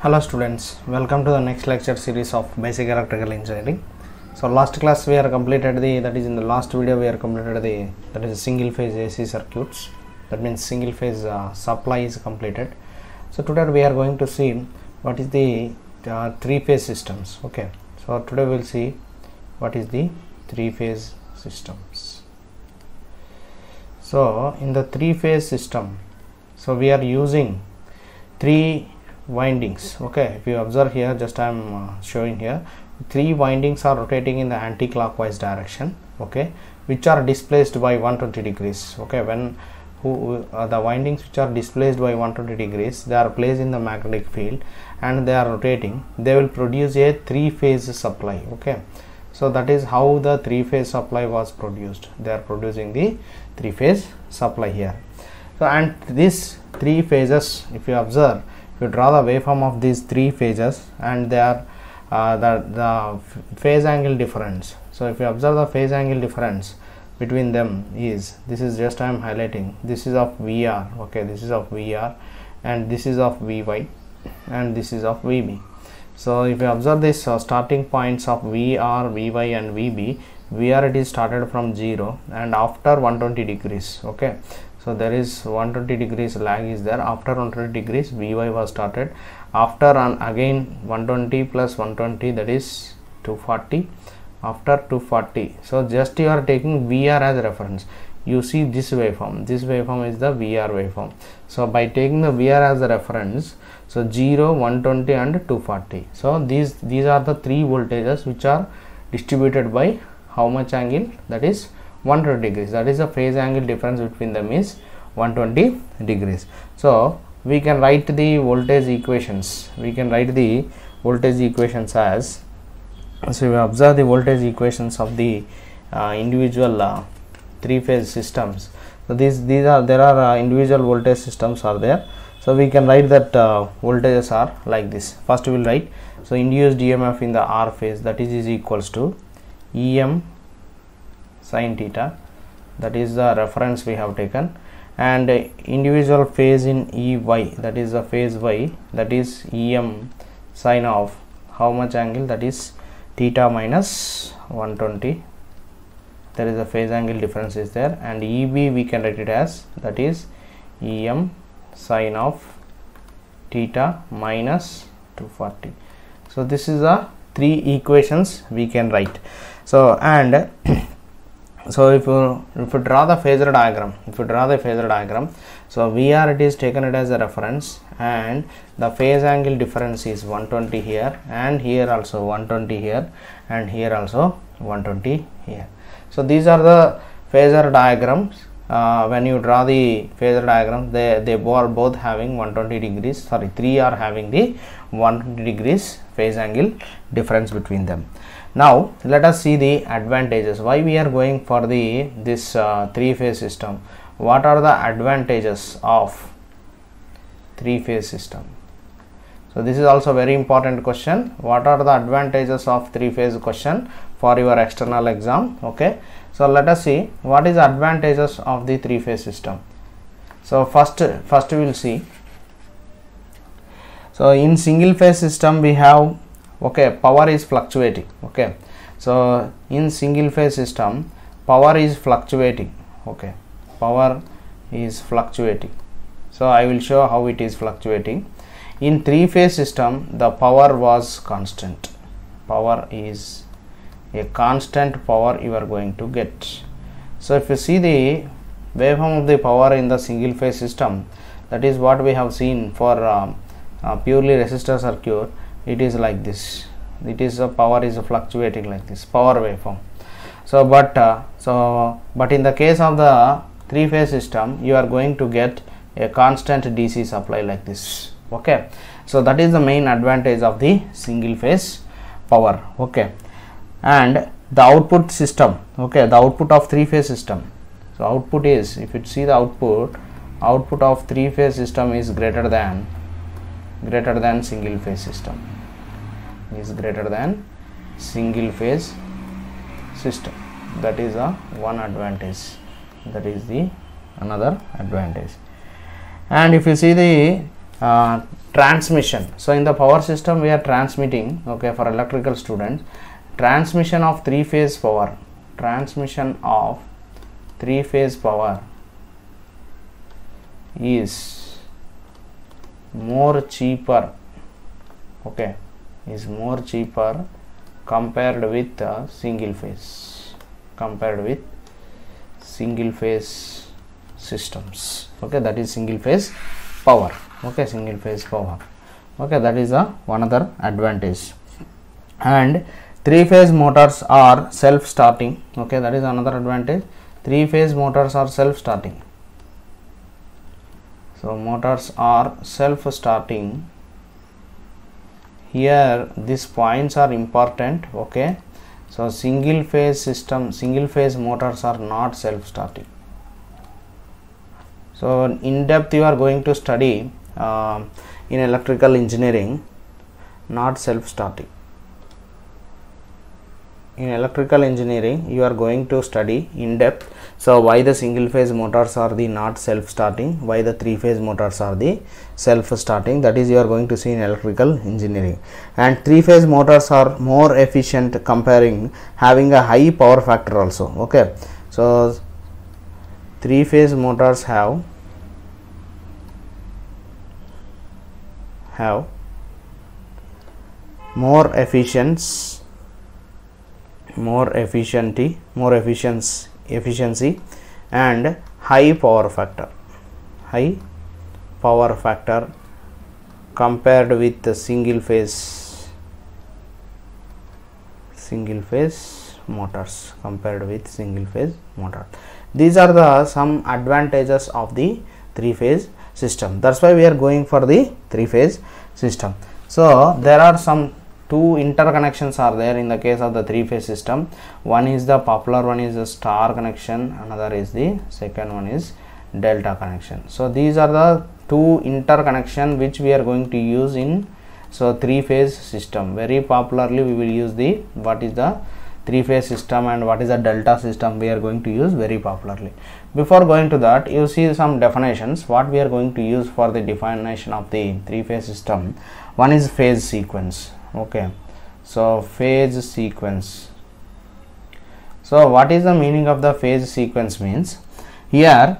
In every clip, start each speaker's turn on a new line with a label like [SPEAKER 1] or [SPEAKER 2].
[SPEAKER 1] Hello students, welcome to the next lecture series of basic electrical engineering. So last class we are completed in the last video we are completed that is single phase AC circuits. That means single phase supply is completed. So today we are going to see what is the three phase systems. Okay, so today we will see what is the three phase systems. So in the three phase system, so we are using three windings. Okay, if you observe here, just I am showing here, three windings are rotating in the anti-clockwise direction, okay, which are displaced by 120 degrees. Okay, when the windings which are displaced by 120 degrees, they are placed in the magnetic field and they are rotating, they will produce a three phase supply. Okay, so that is how the three phase supply was produced. They are producing the three phase supply here. So and these three phases, if you observe, you draw the waveform of these three phases and they are the phase angle difference. So if you observe the phase angle difference between them is, this is just I am highlighting, this is of VR, okay, this is of VR and this is of Vy and this is of Vb. So if you observe this starting points of VR, Vy and Vb, VR it is started from 0 and after 120 degrees, okay. So there is 120 degrees lag is there. After 120 degrees Vy was started, after and again 120 plus 120, that is 240, after 240. So just you are taking VR as reference. You see this waveform is the VR waveform. So by taking the VR as a reference, so 0, 120 and 240. So these are the three voltages which are distributed by how much angle? That is 120 degrees. That is the phase angle difference between them is 120 degrees. So we can write the voltage equations. We can write the voltage equations as, so we observe the voltage equations of the individual three phase systems. So there are individual voltage systems are there. So we can write that voltages are like this. First we will write, so induced EMF in the R phase, that is equals to EM sin theta, that is the reference we have taken, and individual phase in EY, that is the phase Y, that is EM sin of how much angle? That is theta minus 120. There is a phase angle difference is there, and EB we can write it as, that is EM sin of theta minus 240. So this is the three equations we can write. So and so if you draw the phasor diagram, so VR it is taken it as a reference and the phase angle difference is 120 here and here also 120 here and here also 120 here. So these are the phasor diagrams. When you draw the phasor diagram, they both having 120 degrees, sorry, three are having the 120 degrees phase angle difference between them. Now let us see the advantages. Why we are going for this three phase system? What are the advantages of three phase system? So this is also very important question. What are the advantages of three phase question for your external exam? Okay, so let us see what is the advantages of the three phase system. So first we will see. So in single phase system we have, okay, power is fluctuating. Okay, so in single phase system power is fluctuating. Okay, power is fluctuating. So I will show how it is fluctuating. In three phase system the power was constant. Power is a constant power you are going to get. So if you see the waveform of the power in the single phase system, that is what we have seen for purely resistor circuit. It is like this. It is a power is fluctuating like this, power waveform. So but in the case of the three phase system you are going to get a constant DC supply like this. Okay, so that is the main advantage of the single phase power. Okay, and the output system, okay, the output of three phase system. So output is, if you see the output of three phase system is greater than single phase system, is greater than single phase system. That is the one advantage, that is the another advantage. And if you see the Transmission. So in the power system we are transmitting, okay, for electrical students, transmission of three-phase power, transmission of three-phase power is more cheaper, okay, is more cheaper compared with single phase, compared with single phase systems, okay, that is single phase power, okay, single phase power, okay, that is one other advantage. And three phase motors are self starting, okay, that is another advantage. Three phase motors are self starting, so motors are self starting. Here these points are important, okay. So single phase system, single phase motors are not self starting. So in depth you are going to study in electrical engineering, not self starting. In electrical engineering you are going to study in depth, so why the single phase motors are the not self starting, why the three phase motors are the self starting, that is you are going to see in electrical engineering. And three phase motors are more efficient, comparing having a high power factor also, okay. So three phase motors have more efficiency and high power factor compared with the single phase motors, compared with single phase motor. These are the some advantages of the three phase system. That's why we are going for the three phase system. So there are some two interconnections are there in the case of the three phase system. One is the popular one is the star connection, another is the second one is delta connection. So these are the two interconnection which we are going to use in so three phase system. Very popularly we will use the what is the three phase system and what is the delta system, we are going to use very popularly. Before going to that, you see some definitions what we are going to use for the definition of the three phase system. One is phase sequence, okay. So phase sequence, so what is the meaning of the phase sequence means, here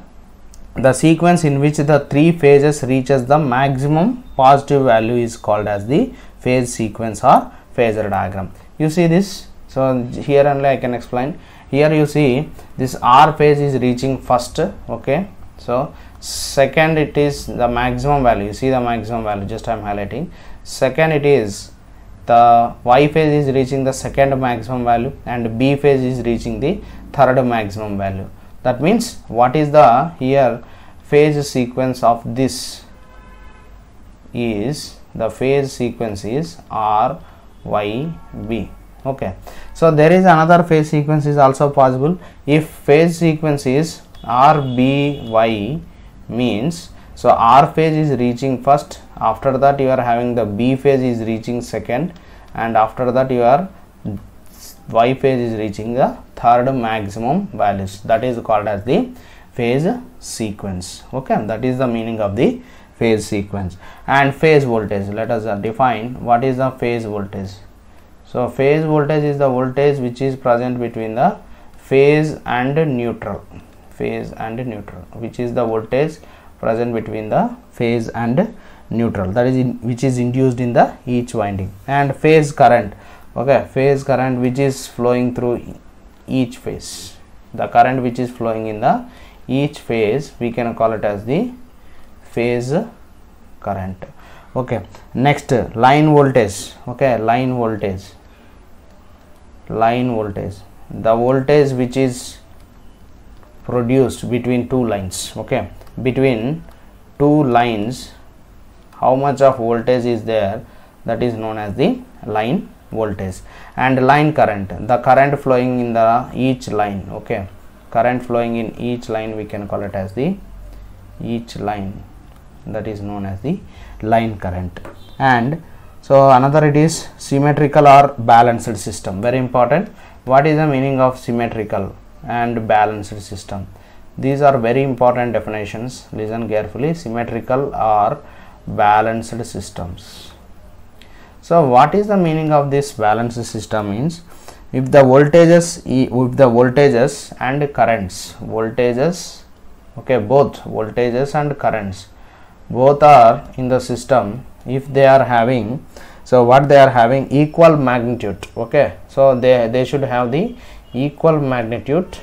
[SPEAKER 1] the sequence in which the three phases reaches the maximum positive value is called as the phase sequence or phasor diagram. You see this, so here only I can explain. Here you see this R phase is reaching first, okay. So second it is the maximum value, you see the maximum value, just I am highlighting. Second it is the Y phase is reaching the second maximum value and B phase is reaching the third maximum value. That means what is the here phase sequence of this is, the phase sequence is R, Y, B, okay. So there is another phase sequence is also possible. If phase sequence is R, B, Y means, so R phase is reaching first, after that you are having the B phase is reaching second, and after that your Y phase is reaching the third maximum values, that is called as the phase sequence, okay. That is the meaning of the phase sequence. And phase voltage, let us define what is the phase voltage. So phase voltage is the voltage which is present between the phase and neutral, which is the voltage present between the phase and neutral, that is which is induced in the each winding. And phase current, okay, phase current which is flowing through each phase, the current which is flowing in the each phase, we can call it as the phase current, okay. Next, line voltage, okay, line voltage, the voltage which is produced between two lines, okay, between two lines how much of voltage is there, that is known as the line voltage. And line current, the current flowing in the each line, okay, current flowing in each line we can call it as the each line, that is known as the line current. And so another it is symmetrical or balanced system, very important. What is the meaning of symmetrical and balanced system? These are very important definitions, listen carefully. Symmetrical or balanced systems. So what is the meaning of this balanced system? Means if the voltages and currents, okay, both voltages and currents both are in the system, if they are having, so what they are having, equal magnitude, okay, so they should have the equal magnitude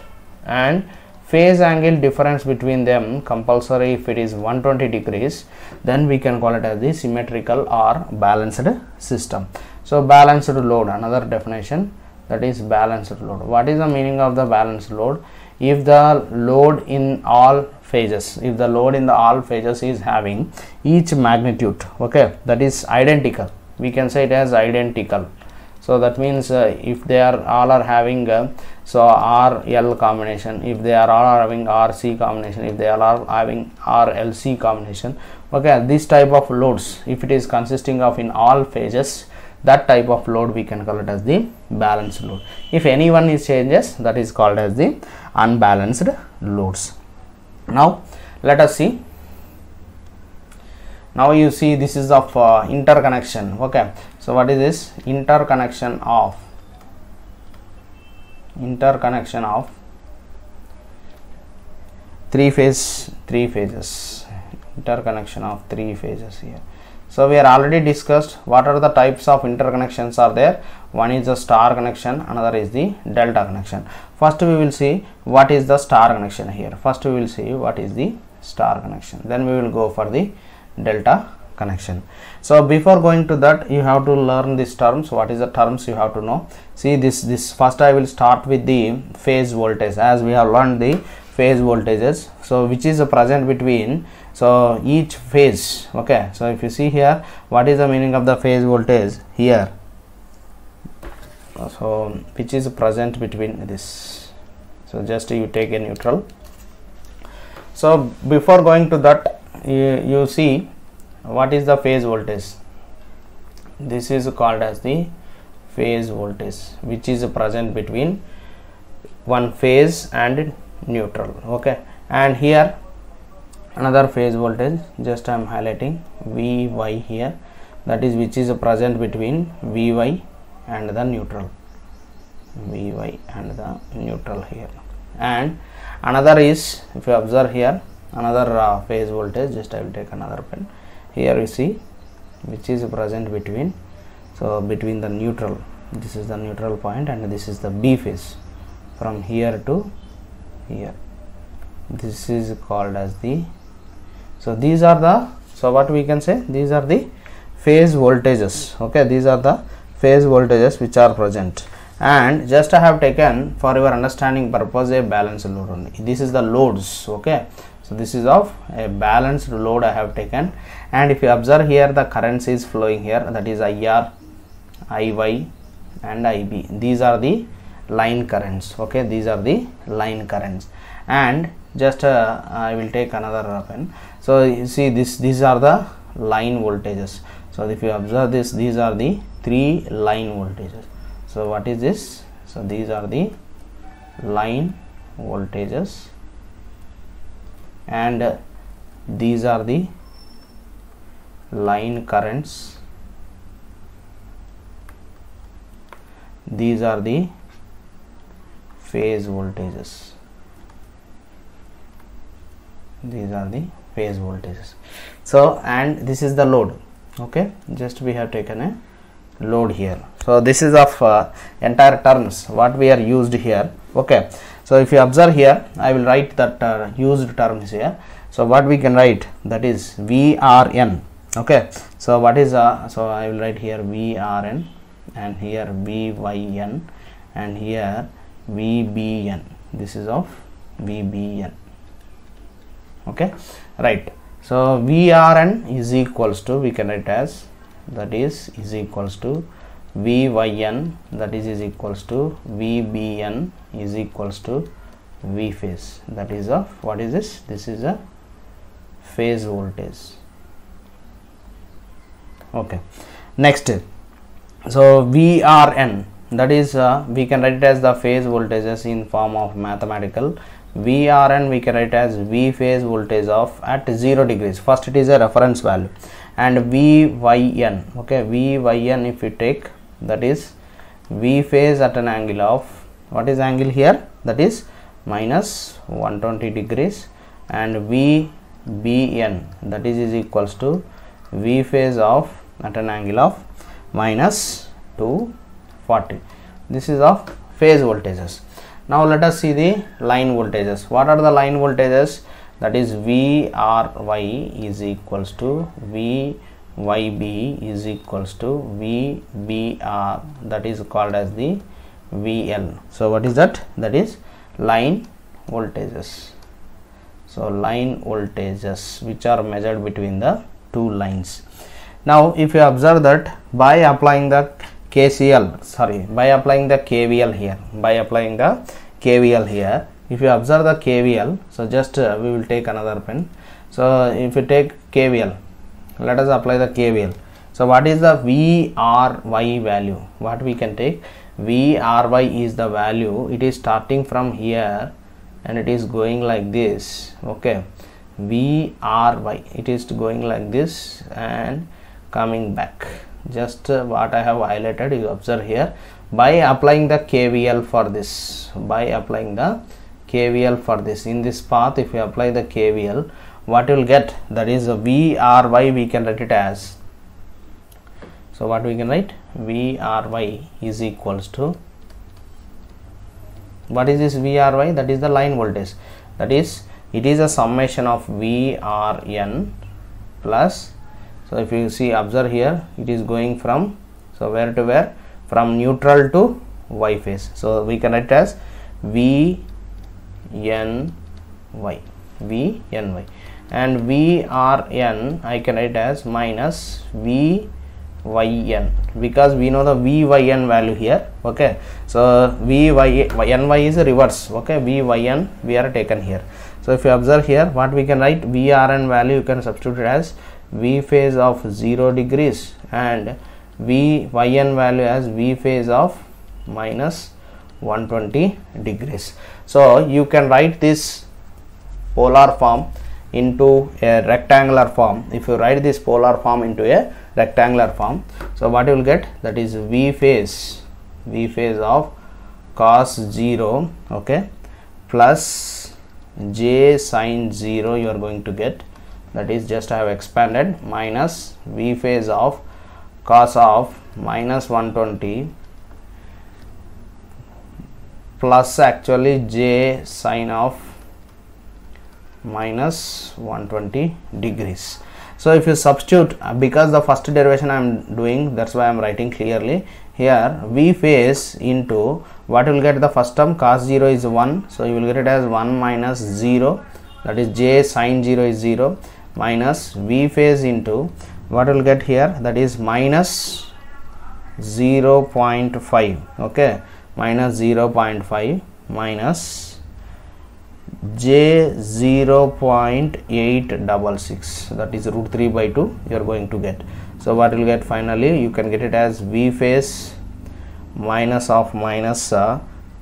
[SPEAKER 1] and phase angle difference between them compulsory. If it is 120 degrees, then we can call it as the symmetrical or balanced system. So balanced load, another definition, that is balanced load. What is the meaning of the balanced load? If the load in all phases, is having each magnitude, okay, that is identical, we can say it as identical. So that means if they are all are having so RL combination, if they are all having RC combination, if they are all having RLC combination, okay, this type of loads, if it is consisting of in all phases, that type of load we can call it as the balanced load. If any one is changes, that is called as the unbalanced loads. Now let us see. Now you see this is of interconnection, okay. So what is this? Interconnection of three phases, interconnection of three phases here. So we are already discussed what are the types of interconnections are there. One is the star connection, another is the delta connection. First we will see what is the star connection here. First we will see what is the star connection, then we will go for the delta connection. So before going to that, you have to learn these terms. What is the terms you have to know? See this first I will start with the phase voltage, as we have learned the phase voltages, so which is present between so each phase, okay. So if you see here, what is the meaning of the phase voltage here? So which is present between this, so just you take a neutral. So before going to that, you see what is the phase voltage. This is called as the phase voltage, which is present between one phase and neutral, okay. And here another phase voltage, just I am highlighting Vy here, that is which is present between Vy and the neutral, here. And another is, if you observe here, another phase voltage, just I will take another pen. Here you see which is present between, so between the neutral, this is the neutral point and this is the B phase, from here to here, this is called as the, so these are the, so what we can say, these are the phase voltages, okay. These are the phase voltages which are present, and just I have taken for your understanding purpose a balanced load only. This is the loads, okay. So this is of a balanced load I have taken, and if you observe here, the currents is flowing here, that is IR, IY and IB. These are the line currents, okay. These are the line currents, and just I will take another pen. So you see these are the line voltages. So if you observe this, these are the three line voltages. So what is this? So these are the line voltages, and these are the line currents, these are the phase voltages, these are the phase voltages. So and this is the load, okay. Just we have taken a load here. So this is of entire terms what we are used here, okay. So if you observe here, I will write that used terms here. So what we can write, that is VRN, okay. So what is so I will write here VRN, and here VYN, and here VBN. This is of VBN, okay, right. So VRN is equals to, we can write as, that is equals to VYN, that is equals to VBN is equals to V phase, that is of, what is this? This is a phase voltage, okay. Next, so VRN, that is we can write it as the phase voltages in form of mathematical. VRN we can write as V phase voltage of at 0 degrees. First it is a reference value, and VYN. Okay, VYN if you take, that is V phase at an angle of, what is angle here, that is minus 120 degrees, and VBN, that is equals to V phase of at an angle of minus 240. This is of phase voltages. Now let us see the line voltages. What are the line voltages? That is VRY is equals to VYB is equals to VBR, that is called as the VL. So what is that? That is line voltages. So line voltages which are measured between the two lines. Now if you observe that by applying the by applying the KVL here, if you observe the KVL, so just we will take another pen. So if you take KVL, let us apply the KVL. So what is the VRY value? What we can take, VRY is the value, it is starting from here and it is going like this. Okay, VRY, it is going like this and coming back. Just what I have highlighted, you observe here. By applying the KVL for this, in this path, if you apply the KVL, what you will get, that is a VRY, we can write it as, so what we can write, VRY is equals to, what is this VRY? That is the line voltage, that is, it is a summation of VRN plus, so if you see, observe here, it is going from, so where to where, from neutral to Y phase. So we can write it as VNY, and VRN I can write as minus VYN, because we know the VYN value here. Okay, so VYNY is a reverse. Okay, VYN we are taken here. So if you observe here, what we can write, VRN value you can substitute as V phase of 0 degrees and VYN value as V phase of minus 120 degrees. So you can write this polar form into a rectangular form. If you write this polar form into a rectangular form, so what you will get, that is V phase of cos 0, okay, plus J sin 0 you are going to get, that is just I have expanded, minus V phase of cos of minus 120 plus actually J sin of minus 120 degrees. So if you substitute, because the first derivation I am doing, that's why I am writing clearly here, V phase into, what you will get, the first term cos 0 is 1, so you will get it as 1 minus 0, that is J sin 0 is 0, minus V phase into, what you will get here, that is minus 0.5, okay, minus 0.5 minus J 0.866, that is root 3 by 2 you are going to get. So what you will get finally, you can get it as V phase minus of minus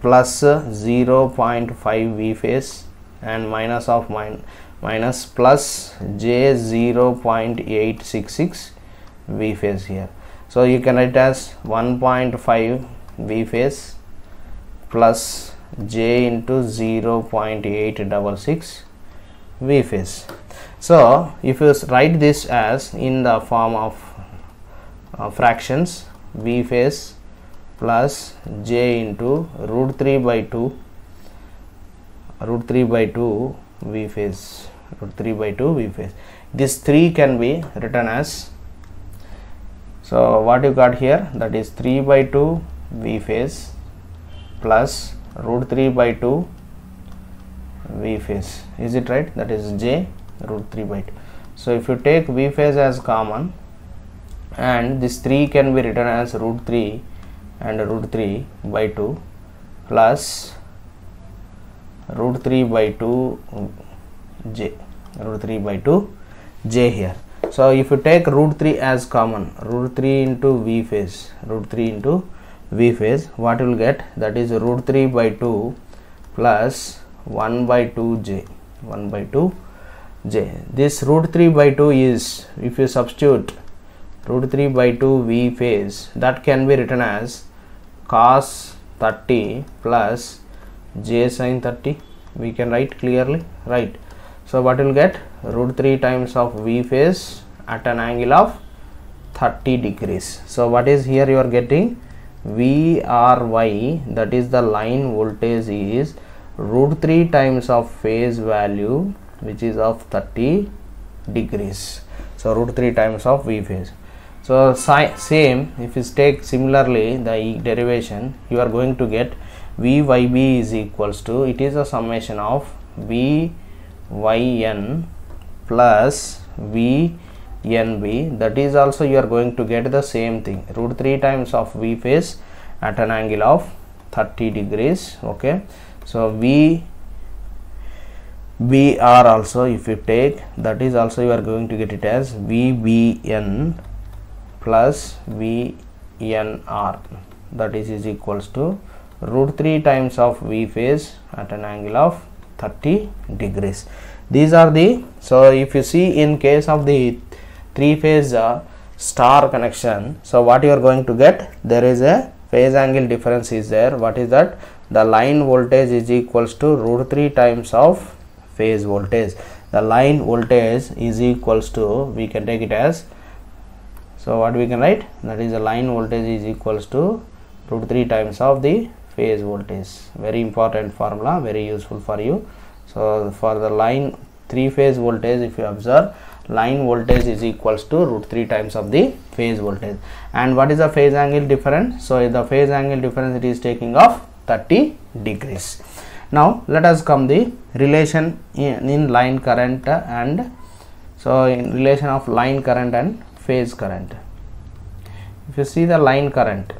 [SPEAKER 1] plus 0.5 V phase and minus of minus plus J 0.866 V phase here. So you can write as 1.5 V phase plus J into 0.866 V phase. So if you write this as in the form of fractions, V phase plus J into root 3 by 2 V phase, root 3 by 2 V phase. This 3 can be written as, so what you got here, that is 3 by 2 V phase plus root 3 by 2 V phase. Is it right? That is J root 3 by 2. So if you take V phase as common, and this 3 can be written as root 3 and root 3 by 2 plus root 3 by 2 J, root 3 by 2 J here. So if you take root 3 as common, root 3 into V phase, root 3 into V phase, what you will get, that is root 3 by 2 plus 1 by 2 J, 1 by 2 j. This root 3 by 2 is, if you substitute root 3 by 2 V phase, that can be written as cos 30 plus j sin 30. We can write clearly, right? So what will get? Root 3 times of V phase at an angle of 30 degrees. So what is here you are getting? VRY, that is the line voltage, is root 3 times of phase value, which is of 30 degrees. So root 3 times of V phase. So same, if you take similarly the derivation, you are going to get VYB is equals to, it is a summation of VYN plus VNB. That is also you are going to get the same thing, root 3 times of V phase at an angle of 30 degrees. Okay, so VBR also if you take, that is also you are going to get it as VBN plus VNR, that is equals to root 3 times of V phase at an angle of 30 degrees. These are the, so if you see in case of the 3-phase star connection, so what you are going to get, there is a phase angle difference is there. What is that? The line voltage is equals to root 3 times of phase voltage. The line voltage is equals to, we can take it as, so what we can write, that is the line voltage is equals to root 3 times of the phase voltage. Very important formula, very useful for you. So for the line 3-phase voltage, if you observe, line voltage is equals to root 3 times of the phase voltage. And what is the phase angle difference? So the phase angle difference, it is taking off 30 degrees. Now let us come the relation in line current and, so in relation of line current and phase current. If you see the line current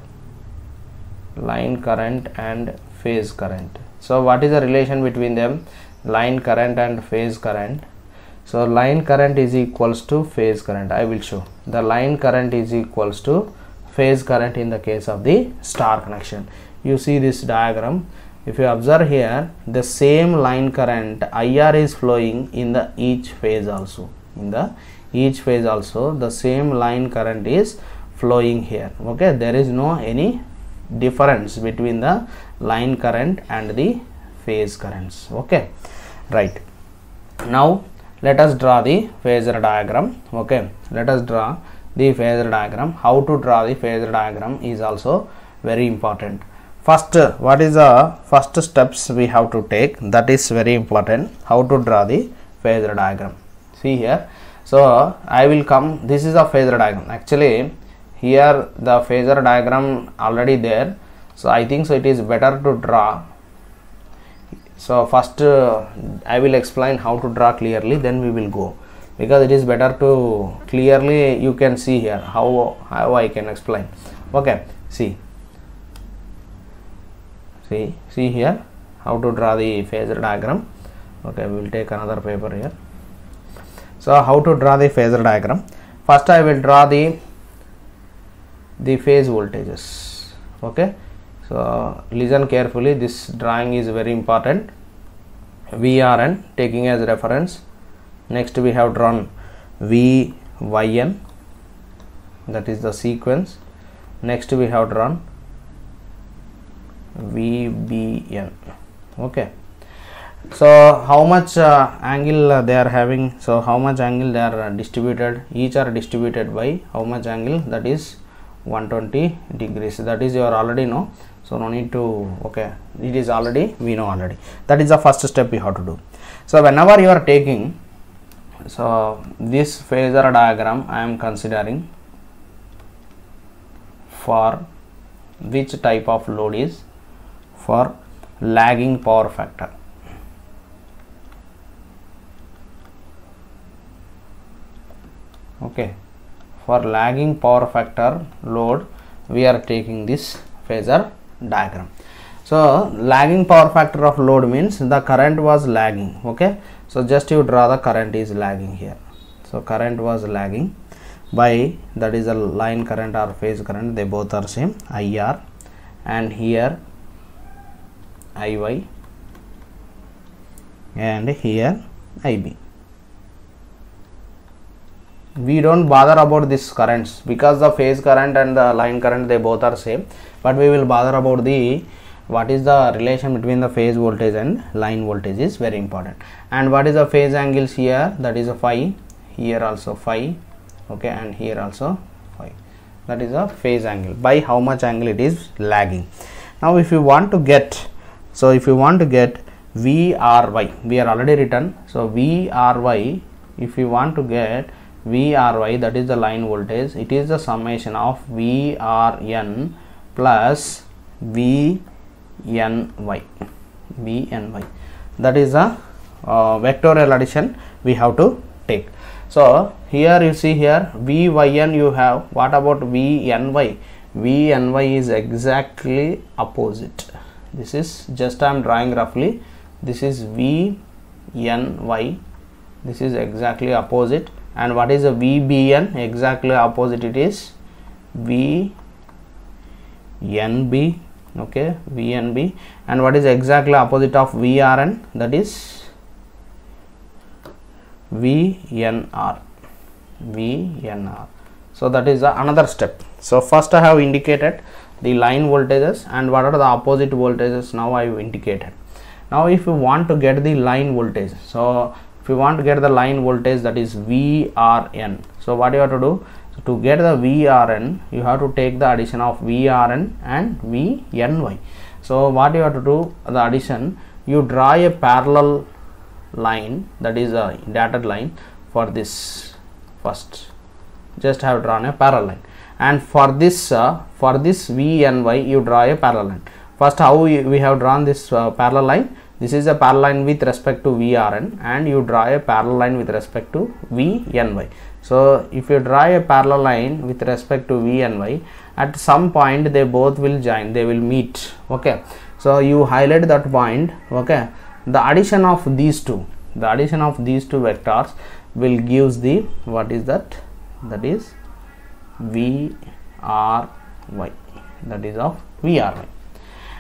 [SPEAKER 1] and phase current, so what is the relation between them? Line current and phase current. So line current is equals to phase current. I will show. The line current is equals to phase current in the case of the star connection. You see this diagram, if you observe here, the same line current IR is flowing in the each phase also. In the each phase also the same line current is flowing here. Okay, there is no any difference between the line current and the phase currents. Okay, right. Now let us draw the phasor diagram. Okay, let us draw the phasor diagram. How to draw the phasor diagram is also very important. First, what is the first steps we have to take? That is very important. How to draw the phasor diagram? See here. So I will come. This is a phasor diagram. Actually, here the phasor diagram already there. So I think so it is better to draw. So first I will explain how to draw clearly, then we will go, because it is better to clearly you can see here how I can explain. Okay, see here how to draw the phasor diagram. Okay, we will take another paper here. So how to draw the phasor diagram? First I will draw the phase voltages. Okay, so listen carefully, this drawing is very important. VRN taking as reference. Next we have drawn VYN, that is the sequence. Next we have drawn VBN. Okay, so how much angle they are having, so how much angle they are distributed, each are distributed by how much angle, that is 120 degrees. That is you are already know, so no need to, okay, it is already, we know already. That is the first step we have to do. So whenever you are taking, so this phasor diagram I am considering for which type of load is, for lagging power factor. Okay, for lagging power factor load we are taking this phasor diagram. So lagging power factor of load means the current was lagging. Okay, so just you draw the current is lagging here. So current was lagging by, that is a line current or phase current, they both are same, IR, and here IY, and here IB. we don't bother about this currents, because the phase current and the line current, they both are same, but we will bother about the what is the relation between the phase voltage and line voltage is very important. And what is the phase angles here? That is a phi, here also phi, okay, and here also phi. That is a phase angle, by how much angle it is lagging. Now if you want to get, so if you want to get VRY, we are already written, so VRY, if you want to get VRY, that is the line voltage, it is the summation of VRN plus VNY. That is a vectorial addition we have to take. So here you see here VYN you have, what about VNY? VNY is exactly opposite. This is just I am drawing roughly, this is VNY, this is exactly opposite. And what is a VBN? Exactly opposite, it is VNB, okay, VNB. And what is exactly opposite of VRN? That is VNR. So that is another step. So first I have indicated the line voltages, and what are the opposite voltages now I have indicated. Now if you want to get the line voltage, so if you want to get the line voltage, that is VRN, so what you have to do? So to get the VRN, you have to take the addition of VRN and VNY. So what you have to do, the addition, you draw a parallel line, that is a dotted line for this. First just have drawn a parallel line, and for this VNY you draw a parallel line. First how we have drawn this parallel line? This is a parallel line with respect to VRN, and you draw a parallel line with respect to VNY. So if you draw a parallel line with respect to VNY, at some point they both will join, they will meet, okay. So you highlight that point, okay. The addition of these two, vectors will gives the, what is that? That is VRY, that is of VRY.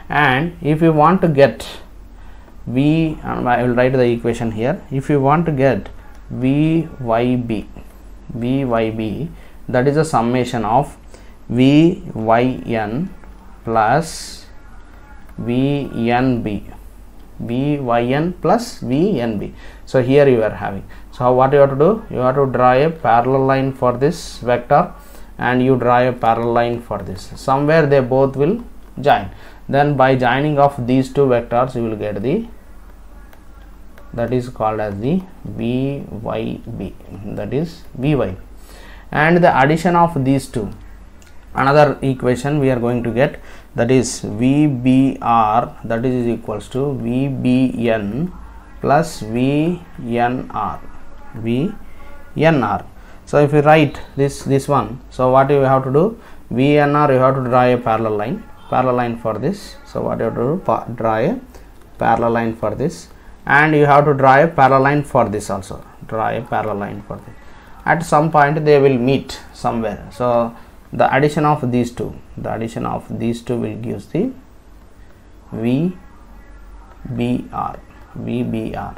[SPEAKER 1] And if you want to get I will write the equation here. If you want to get VYB, that is a summation of VYN plus VNB, plus VNB. So here you are having. So what you have to do? You have to draw a parallel line for this vector, and you draw a parallel line for this. Somewhere they both will join. Then by joining of these two vectors, you will get the, that is called as the VYB, that is VYB. And the addition of these two, another equation we are going to get, that is VBR, that is equals to VBN plus VNR. So if you write this one, so what you have to do? VNR, you have to draw a parallel line for this. So what you have to do? Draw a parallel line for this, and you have to draw a parallel line for this also. Draw a parallel line for this. At some point they will meet somewhere. So the addition of these two, will give the VBR.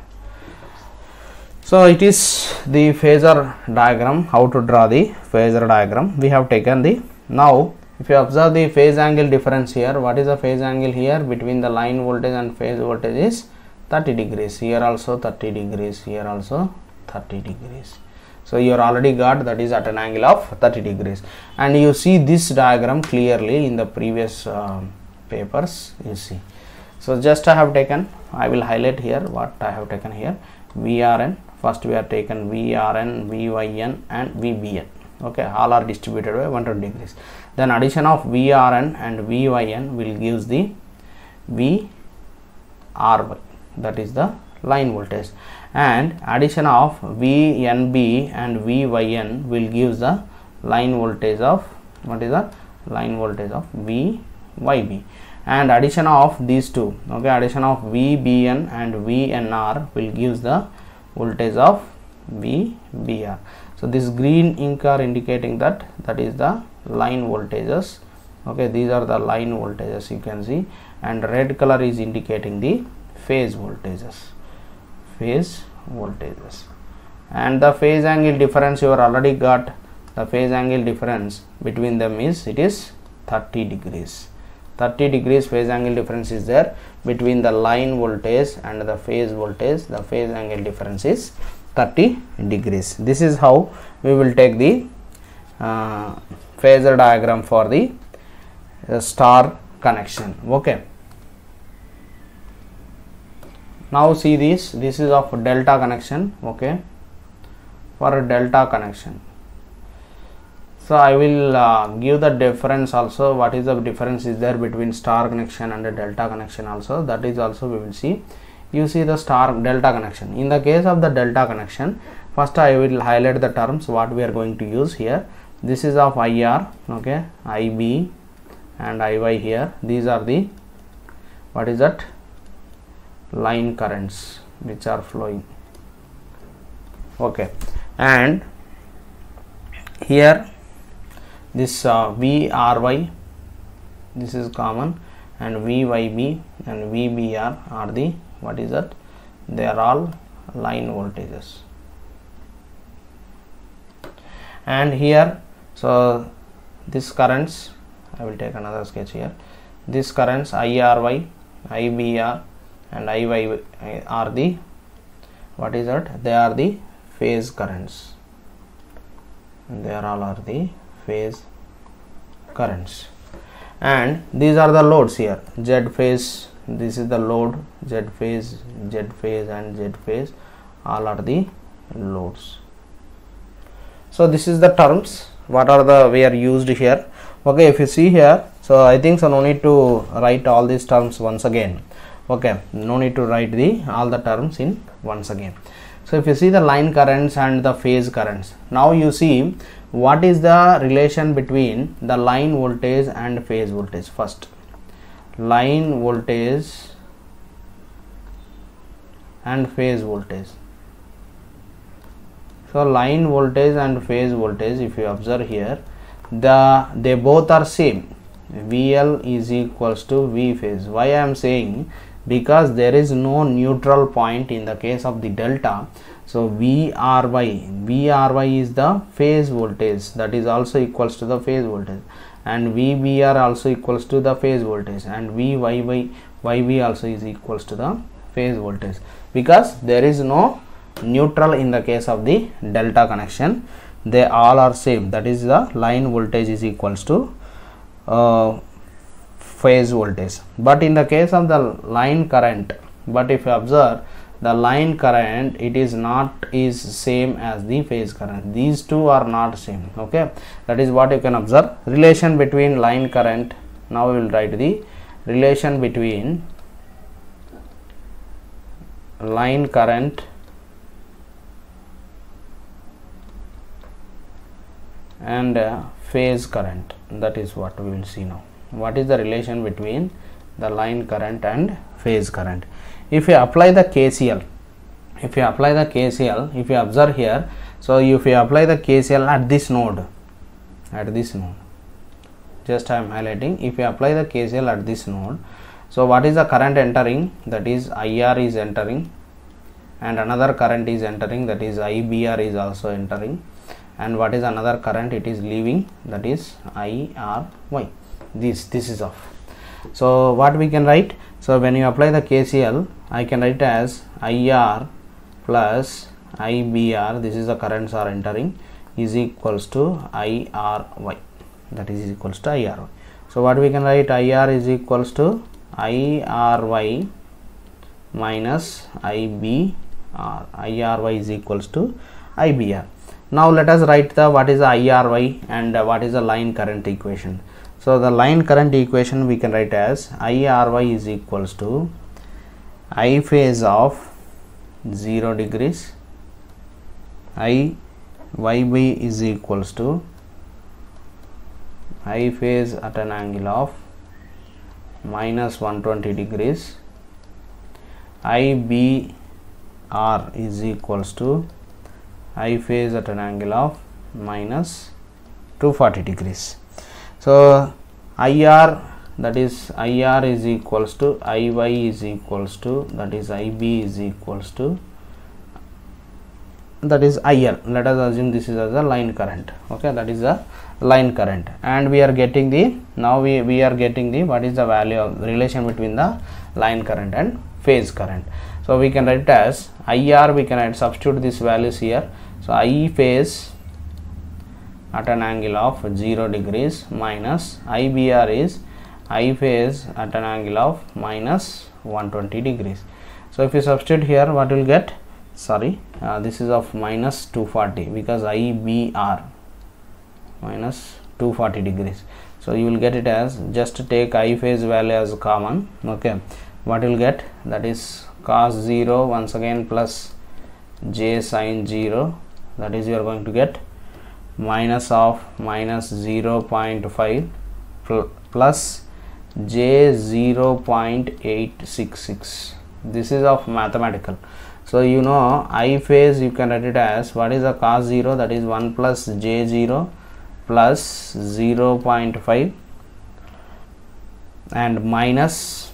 [SPEAKER 1] So it is the phasor diagram, how to draw the phasor diagram. We have taken the, now if you observe the phase angle difference here, what is the phase angle here between the line voltage and phase voltage is 30 degrees. Here also 30 degrees, here also 30 degrees. So you are already got, that is at an angle of 30 degrees. And you see this diagram clearly in the previous papers, you see. So just I have taken, I will highlight here what I have taken here. VRN, first we have taken VRN, VYN and VBN. Okay, all are distributed by 120 degrees. Then addition of VRN and VYN will gives the VRY, that is the line voltage, and addition of VNB and VYN will gives the line voltage of, what is the line voltage of VYB, and addition of these two, okay, addition of VBN and VNR will gives the voltage of VBR. So this green ink are indicating that is the line voltages, okay, these are the line voltages you can see, and red color is indicating the phase voltages. and the phase angle difference you are already got. The phase angle difference between them is, it is 30 degrees. 30 degrees phase angle difference is there between the line voltage and the phase voltage. The phase angle difference is 30 degrees. This is how we will take the phasor diagram for the star connection. Okay, now see this is of delta connection. Okay, for a delta connection, so I will give the difference also, what is the difference is there between star connection and a delta connection also, that is also we will see. You see the star delta connection. In the case of the delta connection, first I will highlight the terms what we are going to use here. This is of IR, okay, IB and IY here. These are the, what is that, line currents which are flowing. Okay, and here this VRY, this is common, and VYB and VBR are the, what is that, they are all line voltages. And here, so this currents, I will take another sketch here. This currents IRY, IBR and IY are the, what is that, they are the phase currents. They are all are the phase currents. And these are the loads here, Z phase, this is the load, Z phase and Z phase, all are the loads. So this is the terms what are the we are used here. Okay, if you see here, so I think so no need to write all these terms once again. Okay, no need to write the all the terms in once again. So if you see the line currents and the phase currents, now you see what is the relation between the line voltage and phase voltage. First, line voltage and phase voltage. So line voltage and phase voltage, if you observe here, they both are same. VL is equals to V phase. Why I am saying? Because there is no neutral point in the case of the delta. So VRY is the phase voltage, that is also equals to the phase voltage, and VBR also equals to the phase voltage, and VYB also is equals to the phase voltage, because there is no neutral in the case of the delta connection. They all are same, that is the line voltage is equals to phase voltage. But in the case of the line current, but if you observe the line current, it is not is same as the phase current. These two are not same. Okay, that is what you can observe. Relation between line current, now we will write the relation between line current and phase current. That is what we will see now. What is the relation between the line current and phase current? If you apply the KCL, if you observe here, so if you apply the KCL at this node, just I am highlighting, if you apply the KCL at this node, so what is the current entering? That is IR is entering, and another current is entering, that is IBR is also entering, and what is another current it is leaving, that is IRY. This is off. So what we can write? So when you apply the KCL, I can write as IR plus IBR, this is the currents are entering, is equals to IRY, that is equals to IRY. So what we can write? IR is equals to IRY minus IBR. IRY is equals to IBR. Now let us write the what is the IRY and what is the line current equation. So the line current equation we can write as IRY is equals to I phase of 0 degrees, IYB is equals to I phase at an angle of minus 120 degrees, IBR is equals to I phase at an angle of minus 240 degrees. So IR, that is IR is equals to IY is equals to, that is IB is equals to that is IL. Let us assume this is as a line current. Okay, that is a line current, and we are getting the, now we are getting the, what is the value of relation between the line current and phase current. So we can write it as IR, we can substitute these values here. So I phase at an angle of 0 degrees minus IBR is I phase at an angle of minus 120 degrees. So if you substitute here, what will get, sorry, this is of minus 240, because IBR minus 240 degrees. So you will get it as, just take I phase value as common. Okay, what you will get, that is cos 0 once again plus j sin 0, that is you are going to get minus of minus 0.5 plus j 0.866. this is of mathematical. So you know I phase, you can write it as, what is the cos 0, that is 1 plus j 0 plus 0.5 and minus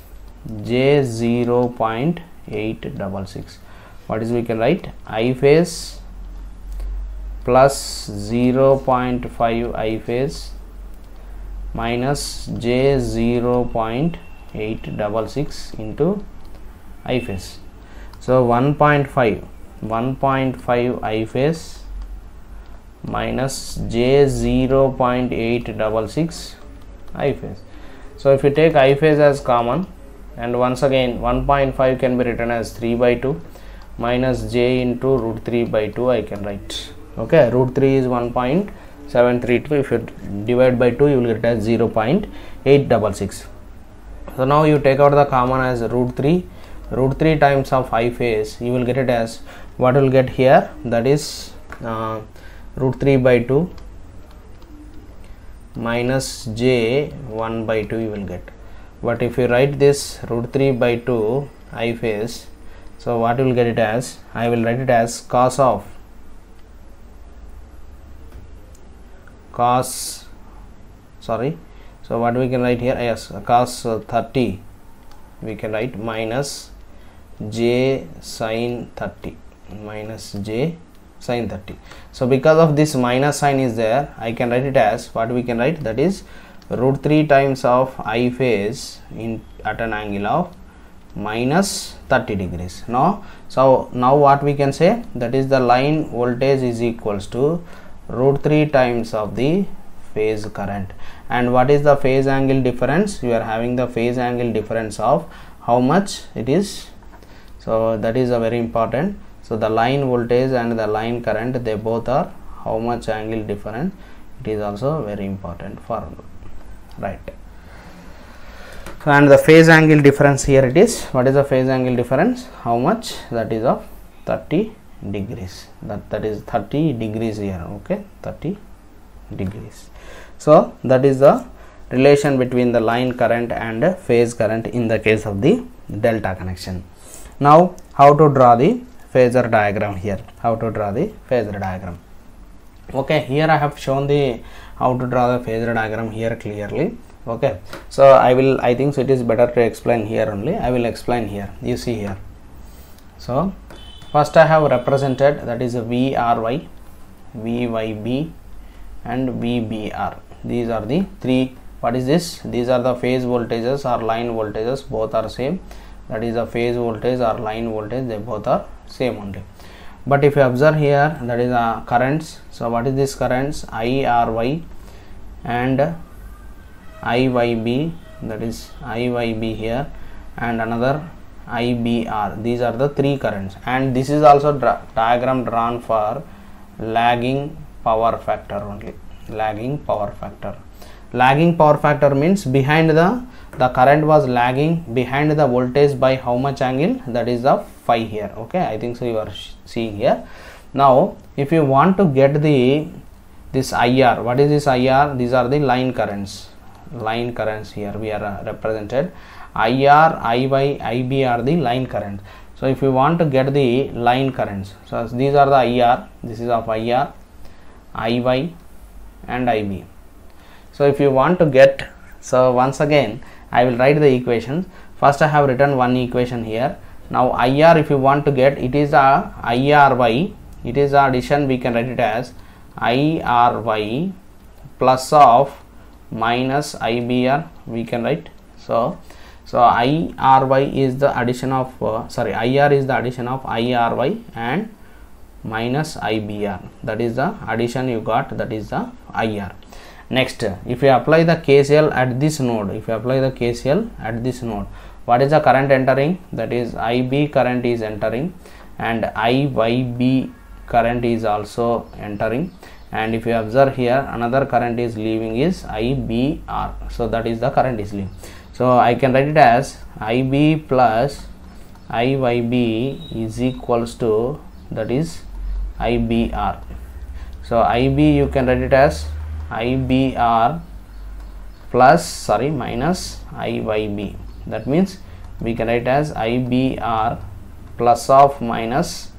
[SPEAKER 1] j 0.866. what is, we can write I phase plus 0.5 I phase minus j 0.866 into I phase. So 1.5 I phase minus j 0.866 I phase. So if you take I phase as common, and once again 1.5 can be written as 3 by 2 minus j into root 3 by 2 I can write. Okay, root 3 is 1.732. if you divide by 2, you will get as 0.866. So now you take out the common as root 3 times of I phase, you will get it as, what will get here, that is root 3 by 2 minus j 1 by 2 you will get. But if you write this root 3 by 2 I phase, so what you will get it as, I will write it as cos of, so what we can write here, yes, cos 30 we can write minus j sin 30, minus j sin 30. So because of this minus sign is there, I can write it as, what we can write, that is root 3 times of I phase in at an angle of minus 30 degrees. So now what we can say, that is the line voltage is equals to root 3 times of the phase current. And what is the phase angle difference? You are having the phase angle difference of how much it is. So that is a very important. So the line voltage and the line current, they both are how much angle difference. It is also very important for, right. So and the phase angle difference here it is, what is the phase angle difference, how much, that is of 30 degrees, that is 30 degrees here. Okay, 30 degrees. So that is the relation between the line current and phase current in the case of the delta connection. Now how to draw the phasor diagram here, how to draw the phasor diagram. Okay, here I have shown the how to draw the phasor diagram here clearly. Okay, so I think so it is better to explain here only. I will explain here. You see here. So first I have represented, that is a VRY, VYB and VBR. These are the three, what is this, these are the phase voltages or line voltages, both are same. That is a phase voltage or line voltage, they both are same only. But if you observe here, that is currents. So what is this currents, IRY and IYB, that is IYB here, and another IBR. These are the three currents, and this is also diagram drawn for lagging power factor only. Lagging power factor. Lagging power factor means behind the current was lagging behind the voltage by how much angle, that is the phi here. Okay, I think so you are seeing here. Now if you want to get this IR, what is this IR? These are the line currents. Line currents here we are represented. IR, IY, IB are the line currents. So if you want to get the line currents, so these are the IR, this is of IR, IY and IB. So if you want to get, so once again I will write the equations. First I have written one equation here. Now IR, if you want to get, it is a IRY, it is addition, we can write it as IRY plus of minus IBR, we can write. So IRY is the addition of IR is the addition of IRY and minus IBR, that is the addition you got, that is the IR. Next, if you apply the KCL at this node, what is the current entering? That is IB current is entering and IYB current is also entering, and if you observe here, another current is leaving is IBR, so that is the current is leaving. So I can write it as IB plus IYB is equals to, that is IBR. So IB you can write it as IBR plus minus IYB, that means we can write as IBR plus of minus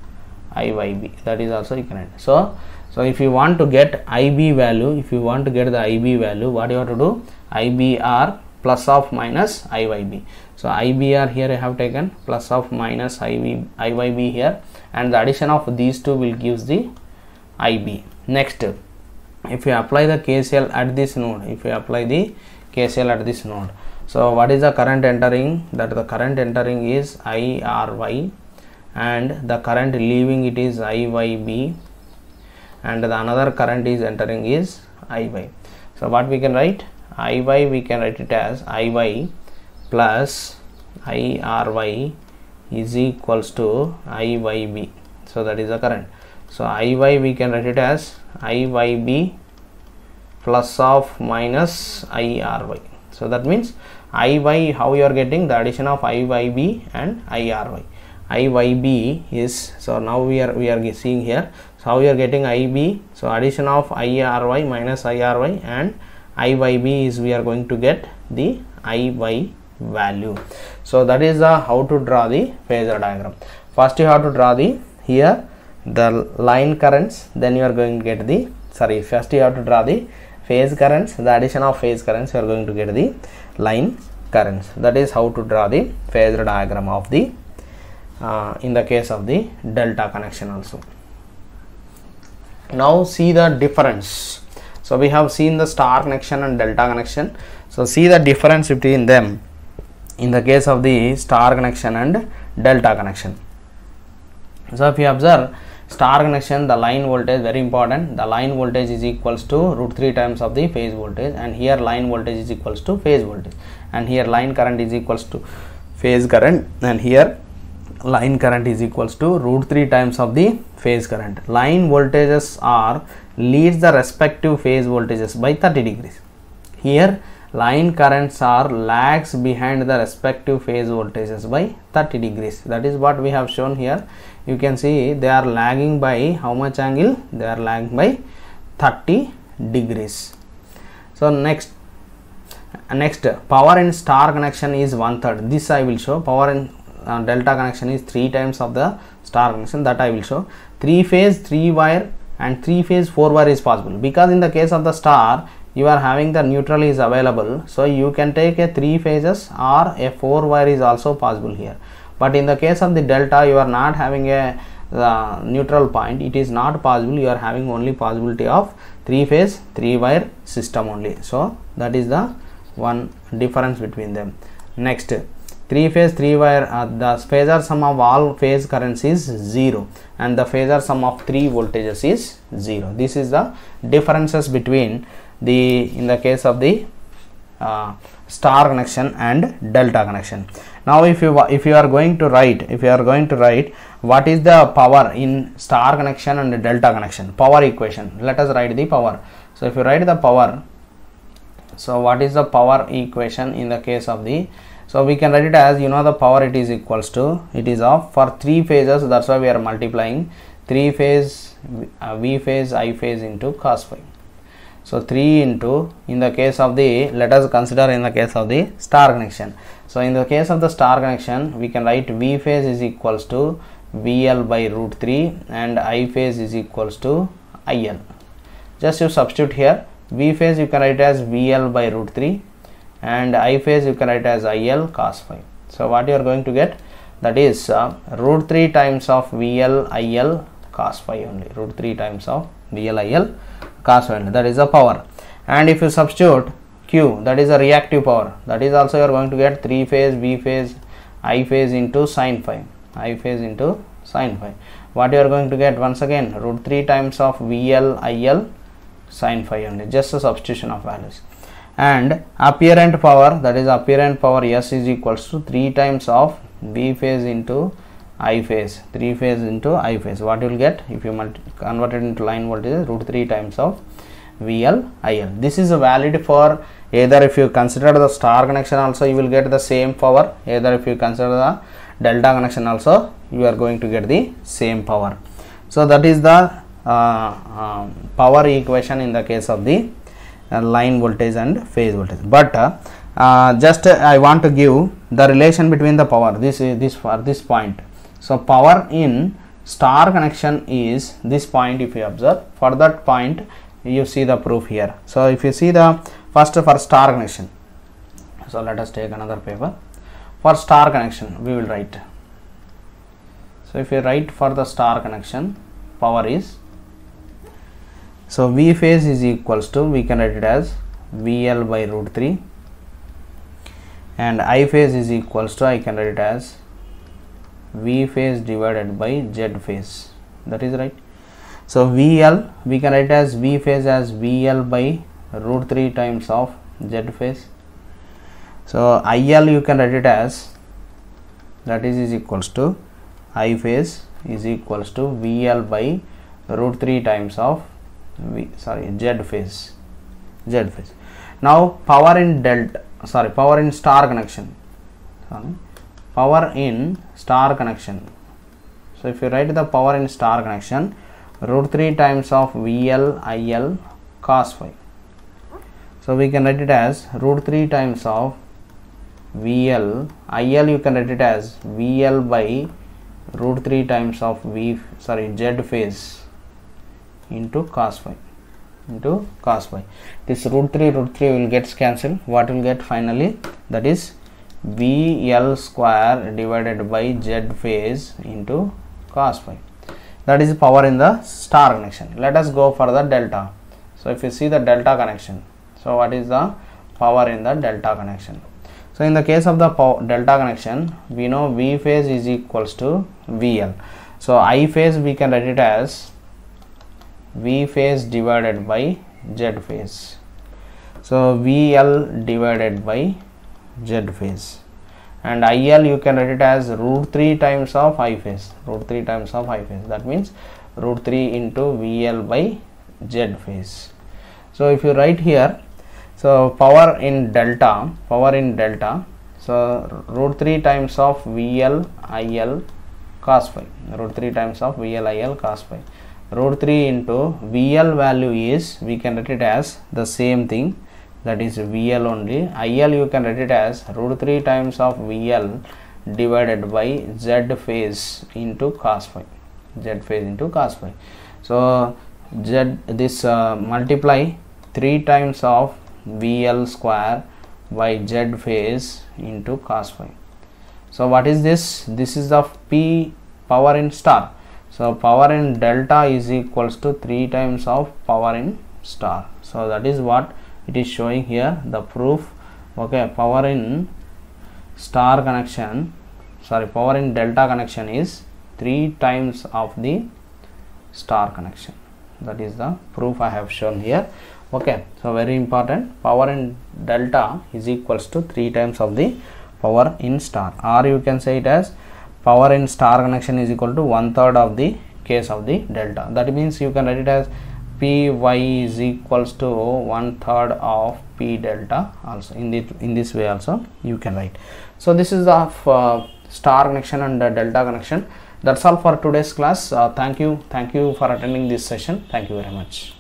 [SPEAKER 1] IYB, that is also you can write. So if you want to get IB value, what you have to do? IBR plus of minus IYB. So IBR here I have taken, plus of minus IYB here, and the addition of these two will give the IB. Next, if you apply the KCL at this node, so what is the current entering? That the current entering is IRY and the current leaving it is IYB, and the another current is entering is IY. So what we can write? IY we can write it as IY plus IRY is equals to IYB, so that is the current. So IY we can write it as IYB plus of minus IRY. So that means IY, how you are getting the addition of IYB and IRY. IYB is, so now we are seeing here, so how you are getting IB, so addition of IRY minus IRY and IYB is we are going to get the IY value. So that is how to draw the phasor diagram. First you have to draw the line currents, then you are going to get the first you have to draw the phase currents, the addition of phase currents, you are going to get the line currents. That is how to draw the phasor diagram of the in the case of the delta connection also. Now see the difference. So we have seen the star connection and delta connection. So see the difference between them in the case of the star connection and delta connection. So if you observe star connection, the line voltage, very important, the line voltage is equals to √3 times of the phase voltage, and here line voltage is equals to phase voltage, and here line current is equals to phase current, and here line current is equals to √3 times of the phase current. Line voltages are leads the respective phase voltages by 30 degrees. Here line currents are lags behind the respective phase voltages by 30 degrees. That is what we have shown here. You can see they are lagging by how much angle? They are lagging by 30 degrees. So next power in star connection is 1/3. This I will show. Power in delta connection is 3 times of the star connection, that I will show. 3 phase 3 wire and 3 phase 4 wire is possible, because in the case of the star you are having the neutral is available, so you can take a 3 phases or a 4 wire is also possible here. But in the case of the delta, you are not having a neutral point, it is not possible, you are having only possibility of 3 phase 3 wire system only. So that is the one difference between them. Next, 3 phase 3 wire, the phasor sum of all phase currents is 0 and the phasor sum of 3 voltages is 0. This is the differences between in the case of the star connection and delta connection. Now if you are going to write what is the power in star connection and delta connection, power equation, let us write the power. So if you write the power, so what is the power equation in the case of the, so we can write it as, the power it is equals to, it is of for 3 phases, that's why we are multiplying 3 phase V phase I phase into cos phi. So 3 into, in the case of the, let us consider in the case of the star connection. So in the case of the star connection, we can write V phase is equals to VL by √3 and I phase is equals to IL. Just you substitute here, V phase you can write as VL by √3 and I phase you can write as IL cos phi. So what you are going to get, that is √3 times of VL IL cos phi only, root 3 times of VL IL cos phi only, that is the power. And if you substitute Q, that is a reactive power, that is also you are going to get 3 phase V phase I phase into sin phi, I phase into sin phi. What you are going to get once again, root 3 times of VL IL sin phi only, just a substitution of values. And apparent power, that is apparent power S is equals to 3 times of V phase into I phase, 3 phase into I phase. What you will get if you convert it into line voltage, root 3 times of VL IL. This is valid for either if you consider the star connection also you will get the same power, either if you consider the delta connection also you are going to get the same power. So that is the power equation in the case of the line voltage and phase voltage. But just I want to give the relation between the power, this for this point. So power in star connection is this point, if you observe, for that point you see the proof here. So if you see the first for star connection, so let us take another paper. For star connection we will write, so if you write for the star connection, power is, so V phase is equals to, we can write it as VL by root 3, and I phase is equals to, I can write it as V phase divided by Z phase, that is right. So VL we can write as V phase as VL by root 3 times of Z phase. So IL you can write it as, that is equals to I phase is equals to VL by root 3 times of Z phase. Now power in power in star connection, power in star connection. So if you write the power in star connection, root 3 times of VL IL cos phi. So we can write it as root 3 times of VL IL, you can write it as VL by root 3 times of Z phase into cos phi, this root 3 will get cancelled. What will get finally, that is VL square divided by Z phase into cos phi. That is power in the star connection. Let us go for the delta. So if you see the delta connection, so what is the power in the delta connection? So in the case of the delta connection, we know V phase is equals to VL. So I phase we can write it as V phase divided by Z phase. So VL divided by Z phase, and IL you can write it as root 3 times of I phase, that means root 3 into VL by Z phase. So if you write here, so power in delta, so root 3 times of VL IL cos phi, root 3 times of VL IL cos phi, root 3 into VL value is, we can write it as the same thing, that is VL only. IL you can write it as root 3 times of VL divided by Z phase into cos phi, So this multiply 3 times of VL square by Z phase into cos phi. So what is this? This is the P power in star. So power in delta is equals to 3 times of power in star. So that is what it is showing here, the proof. Okay, power in star connection, power in delta connection is 3 times of the star connection. That is the proof I have shown here. Okay, so very important, power in delta is equals to 3 times of the power in star, or you can say it as power in star connection is equal to 1/3 of the case of the delta. That means you can write it as Py is equals to 1/3 of P delta also. In this way also you can write. So this is the star connection and delta connection. That's all for today's class. Thank you for attending this session. Thank you very much.